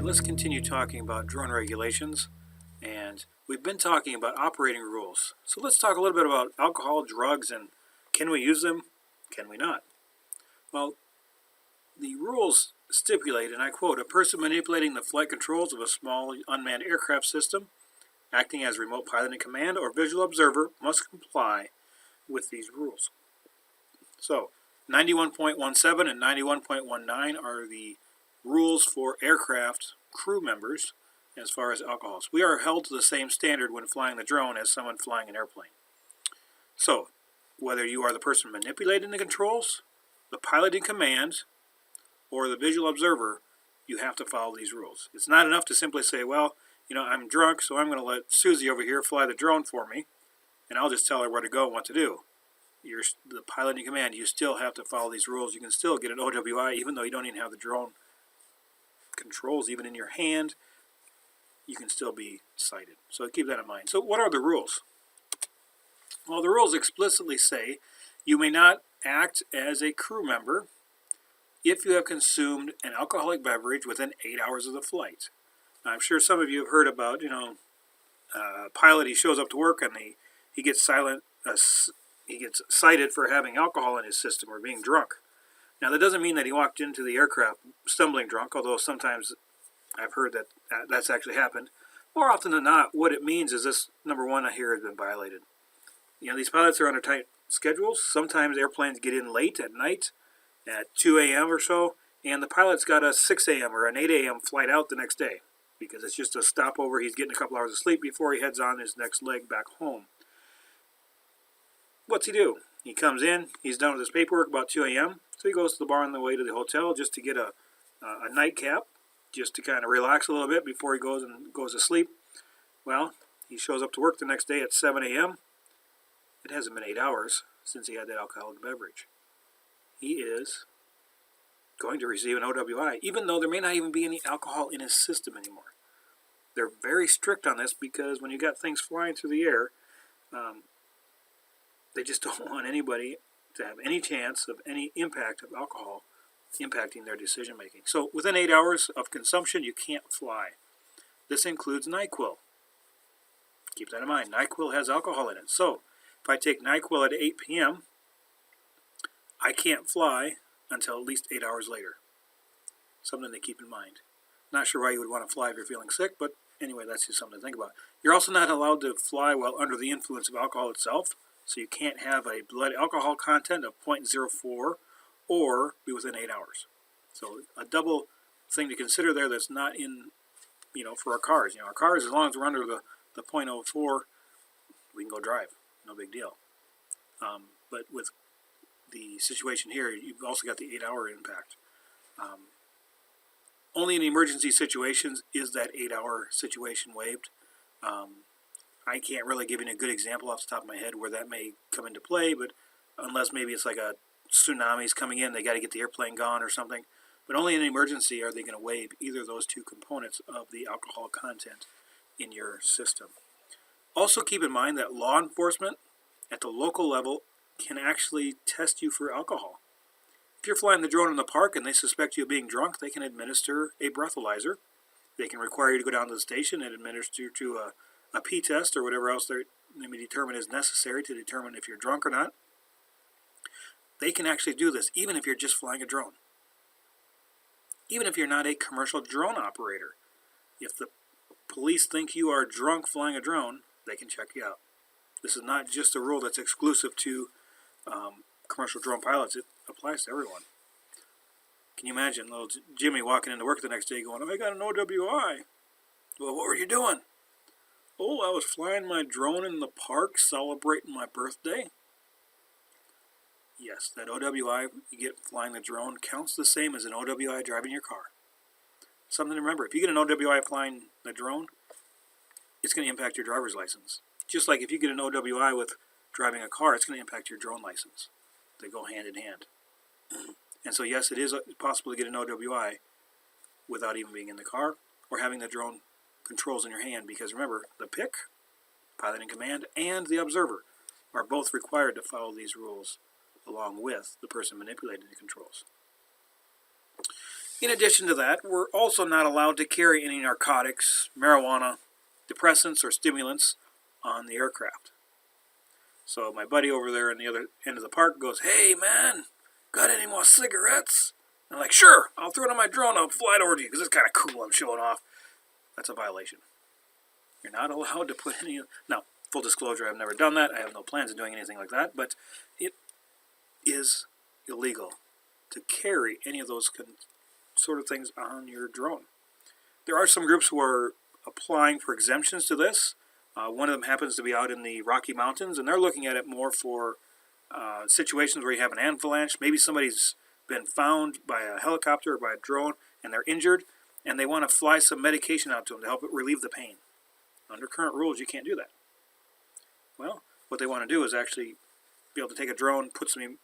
Alright, let's continue talking about drone regulations, and we've been talking about operating rules. So let's talk a little bit about alcohol, drugs, and can we use them, can we not? Well, the rules stipulate, and I quote, a person manipulating the flight controls of a small unmanned aircraft system, acting as remote pilot in command or visual observer, must comply with these rules. So, 91.17 and 91.19 are the rules for aircraft crew members as far as alcohols. We are held to the same standard when flying the drone as someone flying an airplane. So, whether you are the person manipulating the controls, the pilot in command, or the visual observer, you have to follow these rules. It's not enough to simply say, well, I'm drunk, so I'm going to let Susie over here fly the drone for me, and I'll just tell her where to go and what to do. You're the pilot in command. You still have to follow these rules. You can still get an OWI even though you don't even have the drone controls even in your hand. You can still be cited. So keep that in mind. So what are the rules? Well, the rules explicitly say you may not act as a crew member if you have consumed an alcoholic beverage within 8 hours of the flight. Now, I'm sure some of you have heard about, pilot, he shows up to work and he gets he gets cited for having alcohol in his system or being drunk. Now, that doesn't mean that he walked into the aircraft stumbling drunk, although sometimes I've heard that that's actually happened. More often than not, what it means is this, number one, I hear has been violated. These pilots are under tight schedules. Sometimes airplanes get in late at night at 2 a.m. or so, and the pilot's got a 6 a.m. or an 8 a.m. flight out the next day because it's just a stopover. He's getting a couple hours of sleep before he heads on his next leg back home. What's he do? He comes in, he's done with his paperwork about 2 a.m., so he goes to the bar on the way to the hotel just to get a nightcap, just to kind of relax a little bit before he goes to sleep. Well, he shows up to work the next day at 7 a.m. It hasn't been 8 hours since he had that alcoholic beverage. He is going to receive an OWI, even though there may not even be any alcohol in his system anymore. They're very strict on this because when you got things flying through the air, they just don't want anybody to have any chance of any impact of alcohol impacting their decision making. So within 8 hours of consumption, you can't fly. This includes NyQuil. Keep that in mind. NyQuil has alcohol in it. So if I take NyQuil at 8 p.m., I can't fly until at least 8 hours later. Something to keep in mind. Not sure why you would want to fly if you're feeling sick, but anyway, that's just something to think about. You're also not allowed to fly while under the influence of alcohol itself. So you can't have a blood alcohol content of 0.04 or be within 8 hours. So a double thing to consider there that's not in, for our cars. Our cars, as long as we're under the 0.04, we can go drive. No big deal. But with the situation here, you've also got the 8-hour impact. Only in emergency situations is that 8-hour situation waived. I can't really give you a good example off the top of my head where that may come into play, but unless maybe it's like a tsunami's coming in, they got to get the airplane gone or something. But only in an emergency are they going to waive either of those two components of the alcohol content in your system. Also keep in mind that law enforcement at the local level can actually test you for alcohol. If you're flying the drone in the park and they suspect you of being drunk, they can administer a breathalyzer. They can require you to go down to the station and administer to a P-test or whatever else they may determine is necessary to determine if you're drunk or not. They can actually do this even if you're just flying a drone. Even if you're not a commercial drone operator. If the police think you are drunk flying a drone, they can check you out. This is not just a rule that's exclusive to commercial drone pilots. It applies to everyone. Can you imagine little Jimmy walking into work the next day going, I got an OWI. Well, what were you doing? Oh, I was flying my drone in the park celebrating my birthday. Yes, that OWI you get flying the drone counts the same as an OWI driving your car. Something to remember. If you get an OWI flying the drone, it's going to impact your driver's license. Just like if you get an OWI with driving a car, it's going to impact your drone license. They go hand in hand. And so yes, it is possible to get an OWI without even being in the car or having the drone controls in your hand, because remember, the pick, pilot in command, and the observer are both required to follow these rules along with the person manipulating the controls. In addition to that, we're also not allowed to carry any narcotics, marijuana, depressants, or stimulants on the aircraft. So my buddy over there in the other end of the park goes, "Hey man, got any more cigarettes?" I'm like, "Sure, I'll throw it on my drone, I'll fly it over to you, because it's kind of cool, I'm showing off." That's a violation. You're not allowed to put any... Now, full disclosure, I've never done that, I have no plans of doing anything like that, but it is illegal to carry any of those sort of things on your drone. There are some groups who are applying for exemptions to this. One of them happens to be out in the Rocky Mountains, and they're looking at it more for situations where you have an avalanche. Maybe somebody's been found by a helicopter or by a drone, and they're injured, and they want to fly some medication out to them to help it relieve the pain. Under current rules, you can't do that. Well, what they want to do is actually be able to take a drone, put some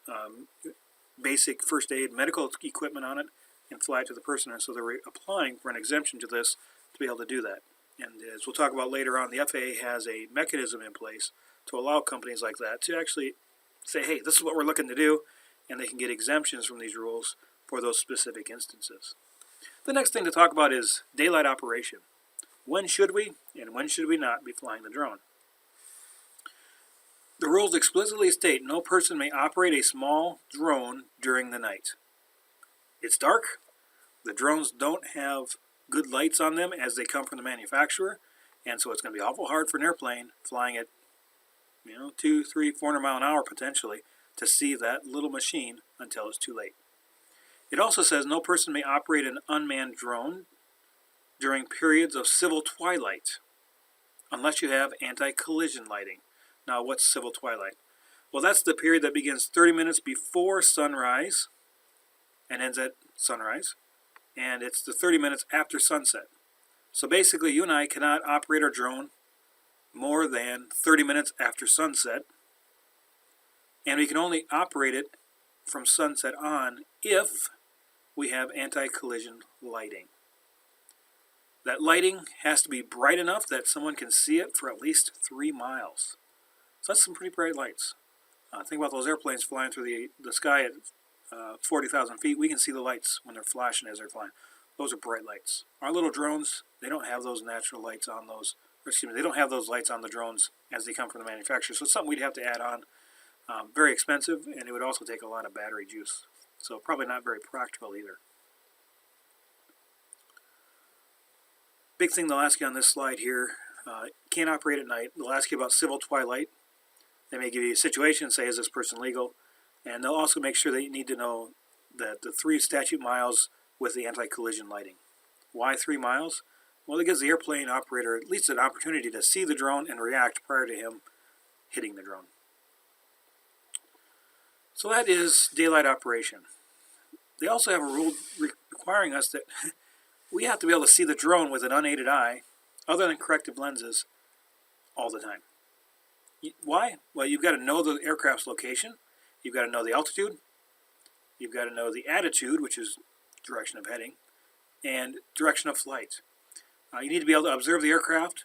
basic first aid medical equipment on it, and fly it to the person. And so they're applying for an exemption to this to be able to do that. And as we'll talk about later on, the FAA has a mechanism in place to allow companies like that to actually say, hey, this is what we're looking to do, and they can get exemptions from these rules for those specific instances. The next thing to talk about is daylight operation. When should we and when should we not be flying the drone? The rules explicitly state no person may operate a small drone during the night. It's dark. The drones don't have good lights on them as they come from the manufacturer, and so it's going to be awful hard for an airplane flying at 200, 300, 400 mile an hour potentially to see that little machine until it's too late. It also says no person may operate an unmanned drone during periods of civil twilight unless you have anti-collision lighting. Now, what's civil twilight? Well, that's the period that begins 30 minutes before sunrise and ends at sunrise, and it's the 30 minutes after sunset. So basically, you and I cannot operate our drone more than 30 minutes after sunset, and we can only operate it from sunset on if we have anti-collision lighting. That lighting has to be bright enough that someone can see it for at least 3 miles. So that's some pretty bright lights. Think about those airplanes flying through the sky at 40,000 feet. We can see the lights when they're flashing as they're flying. Those are bright lights. Our little drones, they don't have those natural lights on those. They don't have those lights on the drones as they come from the manufacturer. So it's something we'd have to add on. Very expensive, and it would also take a lot of battery juice. So probably not very practical either. Big thing they'll ask you on this slide here, can't operate at night. They'll ask you about civil twilight. They may give you a situation and say, is this person legal? And they'll also make sure that you need to know that the 3 statute miles with the anti-collision lighting. Why 3 miles? Well, it gives the airplane operator at least an opportunity to see the drone and react prior to him hitting the drone. So that is daylight operation. They also have a rule requiring us that we have to be able to see the drone with an unaided eye, other than corrective lenses, all the time. Why? Well, you've got to know the aircraft's location, you've got to know the altitude, you've got to know the attitude, which is direction of heading, and direction of flight. You need to be able to observe the aircraft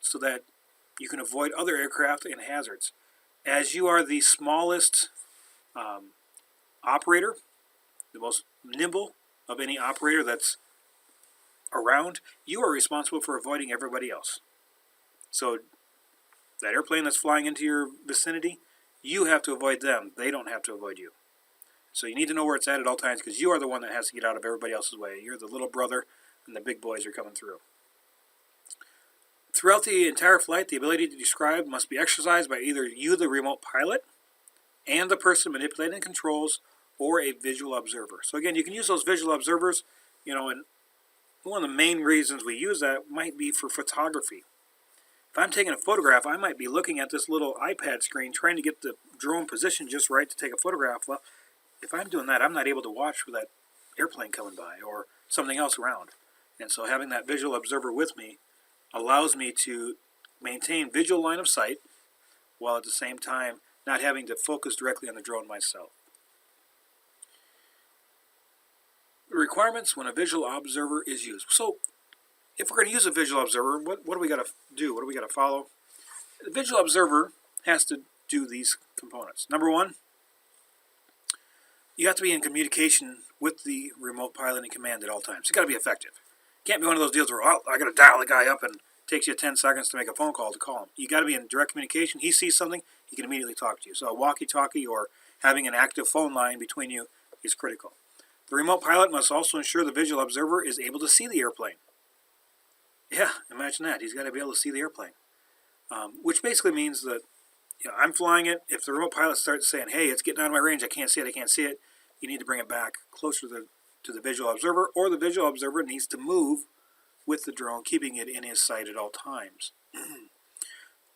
so that you can avoid other aircraft and hazards. As you are the smallest operator, the most nimble of any operator that's around, you are responsible for avoiding everybody else. So that airplane that's flying into your vicinity, you have to avoid them. They don't have to avoid you. So you need to know where it's at all times, because you are the one that has to get out of everybody else's way. You're the little brother, and the big boys are coming through. Throughout the entire flight, the ability to describe must be exercised by either you, the remote pilot, and the person manipulating controls, or a visual observer. So again, you can use those visual observers, and one of the main reasons we use that might be for photography. If I'm taking a photograph, I might be looking at this little iPad screen trying to get the drone positioned just right to take a photograph. Well, if I'm doing that, I'm not able to watch for that airplane coming by or something else around. And so having that visual observer with me allows me to maintain visual line of sight while at the same time not having to focus directly on the drone myself. The requirements when a visual observer is used. So if we're going to use a visual observer, what do we got to do? What do we got to follow? The visual observer has to do these components. Number one, You have to be in communication with the remote piloting command at all times. It's got to be effective. It can't be one of those deals where, oh, I got to dial the guy up and it takes you 10 seconds to make a phone call to call him. You got to be in direct communication. He sees something, he can immediately talk to you. So a walkie-talkie or having an active phone line between you is critical. The remote pilot must also ensure the visual observer is able to see the airplane. Yeah, imagine that. He's got to be able to see the airplane, which basically means that I'm flying it. If the remote pilot starts saying, hey, it's getting out of my range, I can't see it, you need to bring it back closer to the visual observer, or the visual observer needs to move with the drone, keeping it in his sight at all times.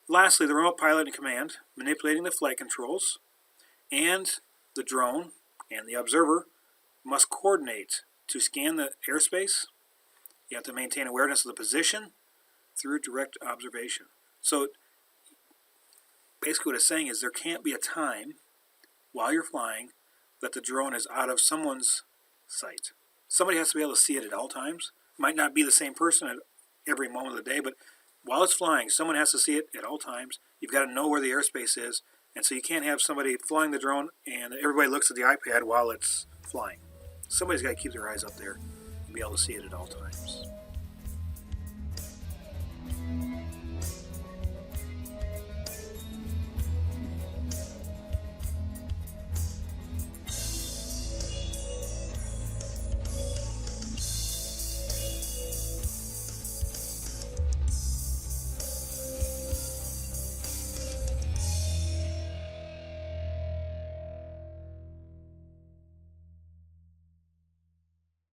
Lastly, the remote pilot in command, manipulating the flight controls, and the drone and the observer must coordinate to scan the airspace. You have to maintain awareness of the position through direct observation. So basically what it's saying is there can't be a time while you're flying that the drone is out of someone's sight. Somebody has to be able to see it at all times. Might not be the same person at every moment of the day, but while it's flying, someone has to see it at all times. You've got to know where the airspace is, and so you can't have somebody flying the drone and everybody looks at the iPad while it's flying. Somebody's got to keep their eyes up there and be able to see it at all times.